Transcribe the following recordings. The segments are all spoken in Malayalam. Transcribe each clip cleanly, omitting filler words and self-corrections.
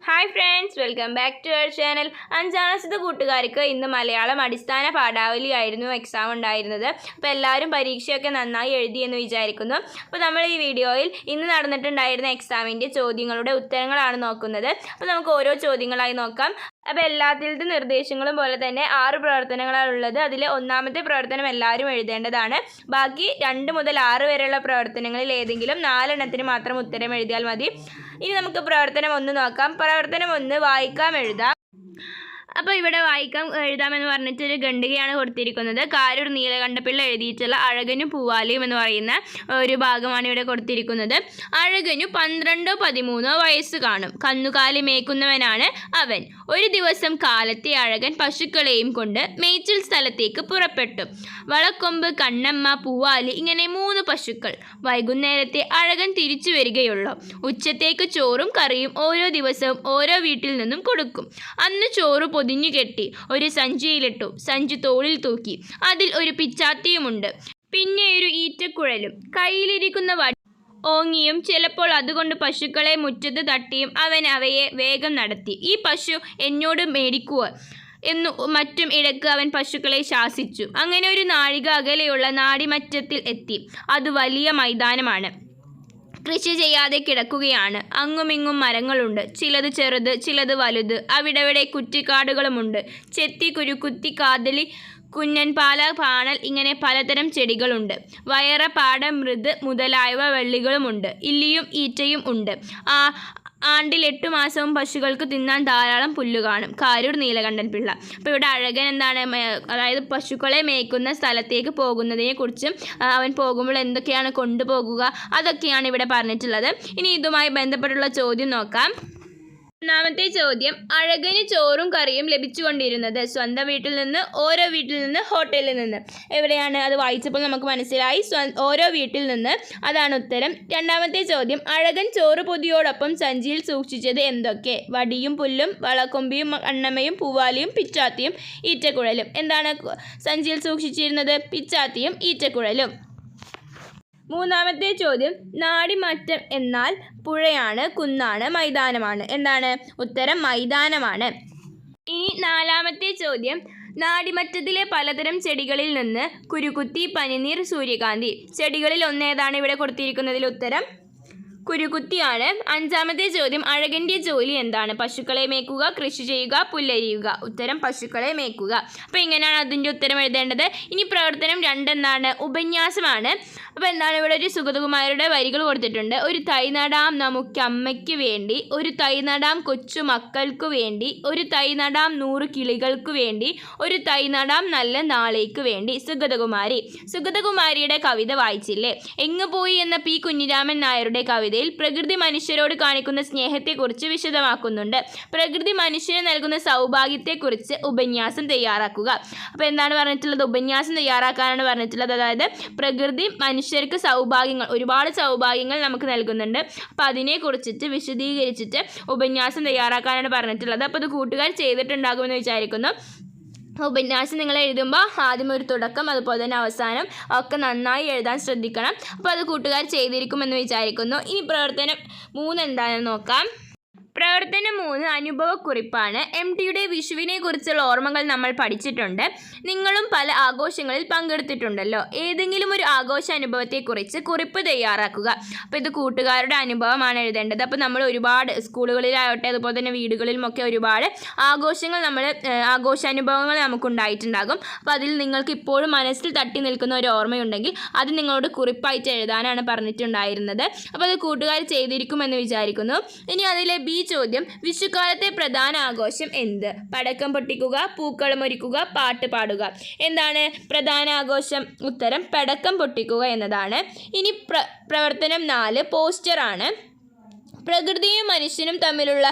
Hi friends, welcome back to our channel. അഞ്ചാം ക്ലാസ്സിലെ കൂട്ടുകാർക്ക് ഇന്ന് മലയാളം അടിസ്ഥാന പാഠാവലി ആയിരുന്നു എക്സാം ഉണ്ടായിരുന്നത്. അപ്പോൾ എല്ലാവരും പരീക്ഷയൊക്കെ നന്നായി എഴുതിയെന്ന് വിചാരിക്കുന്നു. അപ്പോൾ നമ്മൾ ഈ വീഡിയോയിൽ ഇന്ന് നടന്നിട്ടുണ്ടായിരുന്ന എക്സാമിൻ്റെ ചോദ്യങ്ങളുടെ ഉത്തരങ്ങളാണ് നോക്കുന്നത്. അപ്പോൾ നമുക്ക് ഓരോ ചോദ്യങ്ങളായി നോക്കാം. അപ്പോൾ എല്ലാത്തിലത്തെ നിർദ്ദേശങ്ങളും പോലെ തന്നെ 6 പ്രവർത്തനങ്ങളാണുള്ളത്. അതിൽ ഒന്നാമത്തെ പ്രവർത്തനം എല്ലാവരും എഴുതേണ്ടതാണ്. ബാക്കി 2 മുതൽ 6 വരെയുള്ള പ്രവർത്തനങ്ങളിൽ ഏതെങ്കിലും 4 എണ്ണത്തിന് മാത്രം ഉത്തരം എഴുതിയാൽ മതി. ഇനി നമുക്ക് പ്രവർത്തനം 1 നോക്കാം. പ്രവർത്തനം 1 വായിക്കാം എഴുതാം. അപ്പോൾ ഇവിടെ വായിക്കാം എഴുതാമെന്ന് പറഞ്ഞിട്ടൊരു ഖണ്ഡികയാണ് കൊടുത്തിരിക്കുന്നത്. കാരൂർ നീലകണ്ഠപിള്ള എഴുതിയിട്ടുള്ള അഴകനും പൂവാലിയും എന്ന് പറയുന്ന ഒരു ഭാഗമാണ് ഇവിടെ കൊടുത്തിരിക്കുന്നത്. അഴകനു 12-13 വയസ്സ് കാണും. കന്നുകാലി മേയ്ക്കുന്നവനാണ് അവൻ. ഒരു ദിവസം കാലത്തെ അഴകൻ പശുക്കളെയും കൊണ്ട് മേച്ചിൽ സ്ഥലത്തേക്ക് പുറപ്പെട്ടു. വളക്കൊമ്പ്, കണ്ണമ്മ, പൂവാലി ഇങ്ങനെ 3 പശുക്കൾ. വൈകുന്നേരത്തെ അഴകൻ തിരിച്ചു വരികയുള്ളൂ. ഉച്ചത്തേക്ക് ചോറും കറിയും ഓരോ ദിവസവും ഓരോ വീട്ടിൽ നിന്നും കൊടുക്കും. അന്ന് ചോറ് പൊതിഞ്ഞു കെട്ടി ഒരു സഞ്ചിയിലിട്ടു. സഞ്ചി തോളിൽ തൂക്കി. അതിൽ ഒരു പിച്ചാത്തിയുമുണ്ട്. പിന്നെ ഒരു ഈറ്റക്കുഴലും. കയ്യിലിരിക്കുന്ന വടി ഓങ്ങിയും ചിലപ്പോൾ അതുകൊണ്ട് പശുക്കളെ മുറ്റത്ത് തട്ടിയും അവൻ അവയെ വേഗം നടത്തി. ഈ പശു എന്നോട് മേടിക്കുക എന്നു മറ്റും ഇടയ്ക്ക് അവൻ പശുക്കളെ ശാസിച്ചു. അങ്ങനെ ഒരു നാഴിക അകലെയുള്ള നാടിമറ്റത്തിൽ എത്തി. അത് വലിയ മൈതാനമാണ്. കൃഷി ചെയ്യാതെ കിടക്കുകയാണ്. അങ്ങുമിങ്ങും മരങ്ങളുണ്ട്. ചിലത് ചെറുത്, ചിലത് വലുത്. അവിടെവിടെ കുറ്റിക്കാടുകളുമുണ്ട്. ചെത്തി, കുരുക്കുത്തി, കാതലി, കുഞ്ഞൻ, പാല, പാണൽ ഇങ്ങനെ പലതരം ചെടികളുണ്ട്. വയറ, പാട, മൃത് മുതലായവ വള്ളികളുമുണ്ട്. ഇല്ലിയും ഈറ്റയും ഉണ്ട്. ആണ്ടിൽ 8 മാസവും പശുക്കൾക്ക് തിന്നാൻ ധാരാളം പുല്ല് കാണും. കാരൂർ നീലകണ്ഠൻപിള്ള. അപ്പോൾ ഇവിടെ അഴകൻ എന്താണ്, അതായത് പശുക്കളെ മേയ്ക്കുന്ന സ്ഥലത്തേക്ക് പോകുന്നതിനെ കുറിച്ചും അവൻ പോകുമ്പോൾ എന്തൊക്കെയാണ് കൊണ്ടുപോകുക അതൊക്കെയാണ് ഇവിടെ പറഞ്ഞിട്ടുള്ളത്. ഇനി ഇതുമായി ബന്ധപ്പെട്ടുള്ള ചോദ്യം നോക്കാം. ഒന്നാമത്തെ ചോദ്യം, അഴകന് ചോറും കറിയും ലഭിച്ചുകൊണ്ടിരുന്നത് സ്വന്തം വീട്ടിൽ നിന്ന്, ഓരോ വീട്ടിൽ നിന്ന്, ഹോട്ടലിൽ നിന്ന്. എവിടെയാണ് അത് വായിച്ചപ്പോൾ നമുക്ക് മനസ്സിലായി. ഓരോ വീട്ടിൽ നിന്ന്, അതാണ് ഉത്തരം. രണ്ടാമത്തെ ചോദ്യം, അഴകൻ ചോറ് പൊതിയോടൊപ്പം സഞ്ചിയിൽ സൂക്ഷിച്ചത് എന്തൊക്കെ? വടിയും പുല്ലും, വളക്കൊമ്പിയും, കണ്ണമ്മയും, പൂവാലിയും, പിച്ചാത്തിയും, ഈറ്റക്കുഴലും. എന്താണ് സഞ്ചിയിൽ സൂക്ഷിച്ചിരുന്നത്? പിച്ചാത്തിയും ഈറ്റക്കുഴലും. മൂന്നാമത്തെ ചോദ്യം, നാടിമറ്റം എന്നാൽ പുഴയാണ്, കുന്നാണ്, മൈതാനമാണ്. എന്താണ് ഉത്തരം? മൈതാനമാണ്. ഇനി നാലാമത്തെ ചോദ്യം, നാടിമറ്റത്തിലെ പലതരം ചെടികളിൽ നിന്ന് കുരുക്കുത്തി, പനിനീർ, സൂര്യകാന്തി. ചെടികളിൽ ഒന്നേതാണ് ഇവിടെ കൊടുത്തിരിക്കുന്നതിൽ ഉത്തരം? കുരുക്കുത്തിയാണ്. അഞ്ചാമത്തെ ചോദ്യം, അഴകൻ്റെ ജോലി എന്താണ്? പശുക്കളെ മേയ്ക്കുക, കൃഷി ചെയ്യുക, പുല്ലരിയുക. ഉത്തരം പശുക്കളെ മേയ്ക്കുക. അപ്പോൾ ഇങ്ങനെയാണ് അതിൻ്റെ ഉത്തരം എഴുതേണ്ടത്. ഇനി പ്രവർത്തനം 2 എന്താണ്? ഉപന്യാസമാണ്. അപ്പോൾ എന്താണ്, ഇവിടെ ഒരു സുഗതകുമാരിയുടെ വരികൾ കൊടുത്തിട്ടുണ്ട്. ഒരു തൈ നടാം നമുക്കമ്മയ്ക്ക് വേണ്ടി, ഒരു തൈ നടാം കൊച്ചു മക്കൾക്ക് വേണ്ടി, ഒരു തൈ നടാം 100 കിളികൾക്ക് വേണ്ടി, ഒരു തൈ നടാം നല്ല നാളേക്ക് വേണ്ടി. സുഗതകുമാരി. സുഗതകുമാരിയുടെ കവിത വായിച്ചില്ലേ? എങ്ങു പോയി എന്ന പി. കുഞ്ഞിരാമൻ നായരുടെ കവിത പ്രകൃതി മനുഷ്യരോട് കാണിക്കുന്ന സ്നേഹത്തെക്കുറിച്ച് വിശദമാക്കുന്നുണ്ട്. പ്രകൃതി മനുഷ്യന് നൽകുന്ന സൗഭാഗ്യത്തെക്കുറിച്ച് ഉപന്യാസം തയ്യാറാക്കുക. അപ്പോൾ എന്താണ് പറഞ്ഞിട്ടുള്ളത്? ഉപന്യാസം തയ്യാറാക്കാനാണ് പറഞ്ഞിട്ടുള്ളത്. അതായത് പ്രകൃതി മനുഷ്യർക്ക് സൗഭാഗ്യങ്ങൾ, ഒരുപാട് സൗഭാഗ്യങ്ങൾ നമുക്ക് നൽകുന്നുണ്ട്. അപ്പോൾ അതിനെക്കുറിച്ചിട്ട് വിശദീകരിച്ചിട്ട് ഉപന്യാസം തയ്യാറാക്കാനാണ് പറഞ്ഞിട്ടുള്ളത്. അപ്പോൾ അത് കൂട്ടുകാർ ചെയ്തിട്ടുണ്ടാകുമെന്ന് വിചാരിക്കുന്നു. ഉപന്യാസം നിങ്ങൾ എഴുതുമ്പോൾ ആദ്യം ഒരു തുടക്കം, അതുപോലെ തന്നെ അവസാനം ഒക്കെ നന്നായി എഴുതാൻ ശ്രദ്ധിക്കണം. അപ്പോൾ അത് കൂട്ടുകാർ ചെയ്തിരിക്കുമെന്ന് വിചാരിക്കുന്നു. ഇനി പ്രവർത്തനം 3 എന്താണെന്ന് നോക്കാം. പ്രവർത്തനം 3 അനുഭവക്കുറിപ്പാണ്. MTയുടെ വിഷുവിനെ കുറിച്ചുള്ള ഓർമ്മകൾ നമ്മൾ പഠിച്ചിട്ടുണ്ട്. നിങ്ങളും പല ആഘോഷങ്ങളിൽ പങ്കെടുത്തിട്ടുണ്ടല്ലോ. ഏതെങ്കിലും ഒരു ആഘോഷ അനുഭവത്തെക്കുറിച്ച് കുറിപ്പ് തയ്യാറാക്കുക. അപ്പോൾ ഇത് കൂട്ടുകാരുടെ അനുഭവമാണ് എഴുതേണ്ടത്. അപ്പോൾ നമ്മൾ ഒരുപാട് സ്കൂളുകളിലാവട്ടെ അതുപോലെ തന്നെ വീടുകളിലുമൊക്കെ ഒരുപാട് ആഘോഷാനുഭവങ്ങൾ നമുക്കുണ്ടായിട്ടുണ്ടാകും. അപ്പോൾ അതിൽ നിങ്ങൾക്ക് ഇപ്പോഴും മനസ്സിൽ തട്ടി നിൽക്കുന്ന ഒരു ഓർമ്മയുണ്ടെങ്കിൽ അത് നിങ്ങളോട് കുറിപ്പായിട്ട് എഴുതാനാണ് പറഞ്ഞിട്ടുണ്ടായിരുന്നത്. അപ്പോൾ അത് കൂട്ടുകാർ ചെയ്തിരിക്കുമെന്ന് വിചാരിക്കുന്നു. ഇനി അതിലെ ബി ചോദ്യം, വിഷുക്കാലത്തെ പ്രധാന ആഘോഷം എന്ത്? പടക്കം പൊട്ടിക്കുക, പൂക്കളമൊരുക്കുക, പാട്ട് പാടുക. എന്താണ് പ്രധാന ആഘോഷം? ഉത്തരം പടക്കം പൊട്ടിക്കുക എന്നതാണ്. ഇനി പ്രവർത്തനം 4 പോസ്റ്ററാണ്. പ്രകൃതിയും മനുഷ്യനും തമ്മിലുള്ള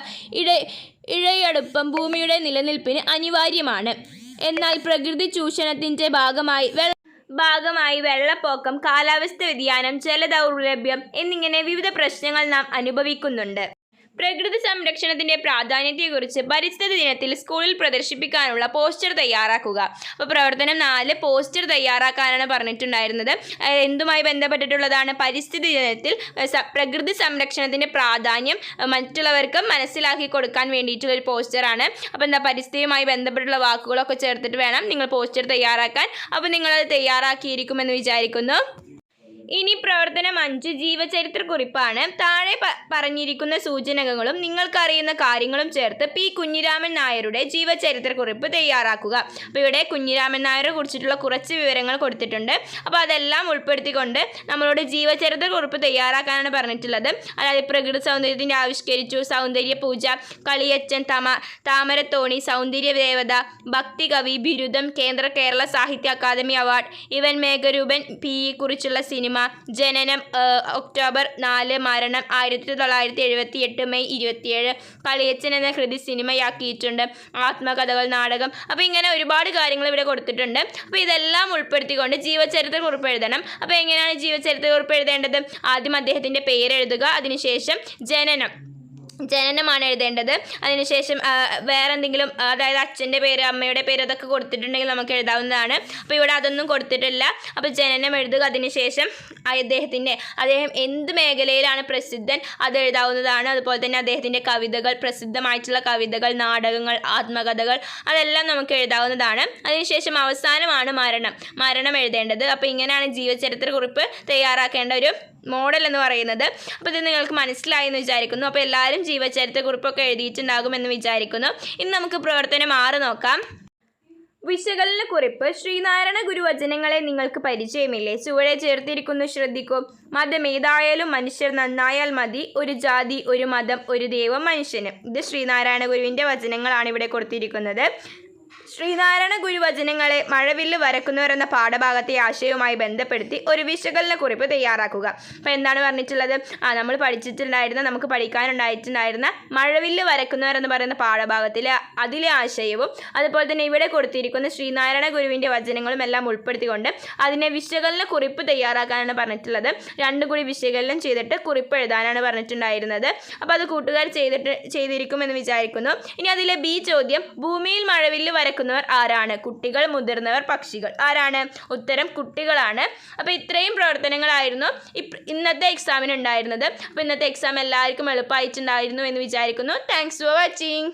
ഇഴയടുപ്പം ഭൂമിയുടെ നിലനിൽപ്പിന് അനിവാര്യമാണ്. എന്നാൽ പ്രകൃതി ചൂഷണത്തിൻ്റെ ഭാഗമായി വെള്ളപ്പൊക്കം, കാലാവസ്ഥ വ്യതിയാനം, ജലദൗർലഭ്യം എന്നിങ്ങനെ വിവിധ പ്രശ്നങ്ങൾ നാം അനുഭവിക്കുന്നുണ്ട്. പ്രകൃതി സംരക്ഷണത്തിൻ്റെ പ്രാധാന്യത്തെക്കുറിച്ച് പരിസ്ഥിതി ദിനത്തിൽ സ്കൂളിൽ പ്രദർശിപ്പിക്കാനുള്ള പോസ്റ്റർ തയ്യാറാക്കുക. അപ്പോൾ പ്രവർത്തനം 4 പോസ്റ്റർ തയ്യാറാക്കാനാണ് പറഞ്ഞിട്ടുണ്ടായിരുന്നത്. എന്തുമായി ബന്ധപ്പെട്ടിട്ടുള്ളതാണ്? പരിസ്ഥിതി ദിനത്തിൽ പ്രകൃതി സംരക്ഷണത്തിൻ്റെ പ്രാധാന്യം മറ്റുള്ളവർക്ക് മനസ്സിലാക്കി കൊടുക്കാൻ വേണ്ടിയിട്ടുള്ളൊരു പോസ്റ്ററാണ്. അപ്പോൾ പരിസ്ഥിതിയുമായി ബന്ധപ്പെട്ടുള്ള വാക്കുകളൊക്കെ ചേർത്തിട്ട് വേണം നിങ്ങൾ പോസ്റ്റർ തയ്യാറാക്കാൻ. അപ്പോൾ നിങ്ങളത് തയ്യാറാക്കിയിരിക്കുമെന്ന് വിചാരിക്കുന്നു. ഇനി പ്രവർത്തനം 5 ജീവചരിത്ര കുറിപ്പാണ്. താഴെ പറഞ്ഞിരിക്കുന്ന സൂചനകളും നിങ്ങൾക്കറിയുന്ന കാര്യങ്ങളും ചേർത്ത് പി കുഞ്ഞിരാമൻ നായരുടെ ജീവചരിത്ര കുറിപ്പ് തയ്യാറാക്കുക. അപ്പോൾ ഇവിടെ കുഞ്ഞിരാമൻ നായരെ കുറിച്ചിട്ടുള്ള കുറച്ച് വിവരങ്ങൾ കൊടുത്തിട്ടുണ്ട്. അപ്പോൾ അതെല്ലാം ഉൾപ്പെടുത്തിക്കൊണ്ട് നമ്മളോട് ജീവചരിത്ര കുറിപ്പ് തയ്യാറാക്കാനാണ് പറഞ്ഞിട്ടുള്ളത്. അതായത് പ്രകൃതി സൗന്ദര്യത്തിൻ്റെ ആവിഷ്കരിച്ചു, സൗന്ദര്യ പൂജ, കളിയച്ചൻ, താമരത്തോണി, സൗന്ദര്യ ദേവത, ഭക്തികവി, ബിരുദം, കേരള സാഹിത്യ അക്കാദമി അവാർഡ്, ഇവൻ മേഘരൂപൻ പി കുറിച്ചുള്ള സിനിമ, ജനനം ഒക്ടോബർ 4, മരണം 1978 മെയ് 27, കളിയച്ചൻ എന്ന കൃതി സിനിമയാക്കിയിട്ടുണ്ട്, ആത്മകഥകൾ, നാടകം. അപ്പോൾ ഇങ്ങനെ ഒരുപാട് കാര്യങ്ങൾ ഇവിടെ കൊടുത്തിട്ടുണ്ട്. അപ്പോൾ ഇതെല്ലാം ഉൾപ്പെടുത്തിക്കൊണ്ട് ജീവചരിത്ര കുറിപ്പ് എഴുതണം. അപ്പോൾ എങ്ങനെയാണ് ജീവചരിത്ര കുറിപ്പ് എഴുതേണ്ടത്? ആദ്യം അദ്ദേഹത്തിൻ്റെ പേര് എഴുതുക, അതിനുശേഷം ജനനമാണ് എഴുതേണ്ടത്. അതിനുശേഷം വേറെ എന്തെങ്കിലും, അതായത് അച്ഛൻ്റെ പേര്, അമ്മയുടെ പേര്, അതൊക്കെ കൊടുത്തിട്ടുണ്ടെങ്കിൽ നമുക്ക് എഴുതാവുന്നതാണ്. അപ്പോൾ ഇവിടെ അതൊന്നും കൊടുത്തിട്ടില്ല. അപ്പോൾ ജനനം എഴുതുക, അതിനുശേഷം അദ്ദേഹം എന്ത് മേഖലയിലാണ് പ്രസിദ്ധൻ അത് എഴുതാവുന്നതാണ്. അതുപോലെ തന്നെ അദ്ദേഹത്തിൻ്റെ കവിതകൾ, പ്രസിദ്ധമായിട്ടുള്ള കവിതകൾ, നാടകങ്ങൾ, ആത്മകഥകൾ, അതെല്ലാം നമുക്ക് എഴുതാവുന്നതാണ്. അതിനുശേഷം അവസാനമാണ് മരണം എഴുതേണ്ടത്. അപ്പോൾ ഇങ്ങനെയാണ് ജീവചരിത്ര കുറിപ്പ് തയ്യാറാക്കേണ്ട ഒരു മോഡൽ എന്ന് പറയുന്നത്. അപ്പോൾ ഇത് നിങ്ങൾക്ക് മനസ്സിലായി എന്ന് വിചാരിക്കുന്നു. അപ്പോൾ എല്ലാവരും ജീവചരിത്ര കുറിപ്പൊക്കെ എഴുതിയിട്ടുണ്ടാകുമെന്ന് വിചാരിക്കുന്നു. ഇനി നമുക്ക് പ്രവർത്തനം 6 നോക്കാം. വിശകലന കുറിപ്പ്. ശ്രീനാരായണ ഗുരുവചനങ്ങളെ നിങ്ങൾക്ക് പരിചയമില്ലേ? ചുവടെ ചേർത്തിരിക്കുന്നു, ശ്രദ്ധിക്കൂ. മതമേതായാലും മനുഷ്യർ നന്നായാൽ മതി. ഒരു ജാതി, ഒരു മതം, ഒരു ദൈവം മനുഷ്യന്. ഇത് ശ്രീനാരായണ ഗുരുവിൻ്റെ വചനങ്ങളാണ് ഇവിടെ കൊടുത്തിരിക്കുന്നത്. ശ്രീനാരായണ ഗുരുവചനങ്ങളെ മഴവില്ല് വരക്കുന്നവർ എന്ന പാഠഭാഗത്തെ ആശയവുമായി ബന്ധപ്പെടുത്തി ഒരു വിശകലന കുറിപ്പ് തയ്യാറാക്കുക. അപ്പോൾ എന്താണ് പറഞ്ഞിട്ടുള്ളത്? നമ്മൾ നമുക്ക് പഠിക്കാനുണ്ടായിട്ടുണ്ടായിരുന്ന മഴവില്ല് വരക്കുന്നവർ എന്ന് പറയുന്ന പാഠഭാഗത്തിലെ അതിലെ ആശയവും അതുപോലെ തന്നെ ഇവിടെ കൊടുത്തിരിക്കുന്ന ശ്രീനാരായണ ഗുരുവിൻ്റെ വചനങ്ങളും എല്ലാം ഉൾപ്പെടുത്തിക്കൊണ്ട് അതിനെ വിശകലന കുറിപ്പ് തയ്യാറാക്കാനാണ് പറഞ്ഞിട്ടുള്ളത്. 2 കൂടി വിശകലനം ചെയ്തിട്ട് കുറിപ്പ് എഴുതാനാണ് പറഞ്ഞിട്ടുണ്ടായിരുന്നത്. അപ്പോൾ അത് കൂട്ടുകാർ ചെയ്തിരിക്കുമെന്ന് വിചാരിക്കുന്നു. ഇനി അതിലെ ബി ചോദ്യം, ഭൂമിയിൽ മഴവില്ല് വരക്കുന്നവർ ആരാണ്? കുട്ടികൾ, മുതിർന്നവർ, പക്ഷികൾ. ആരാണ്? ഉത്തരം കുട്ടികളാണ്. അപ്പോൾ ഇത്രയും പ്രവർത്തനങ്ങളായിരുന്നു ഇന്നത്തെ എക്സാമിന് ഉണ്ടായിരുന്നത്. അപ്പോൾ ഇന്നത്തെ എക്സാം എല്ലാവർക്കും എളുപ്പമായിട്ടുണ്ടായിരുന്നു എന്ന് വിചാരിക്കുന്നു. Thanks for watching.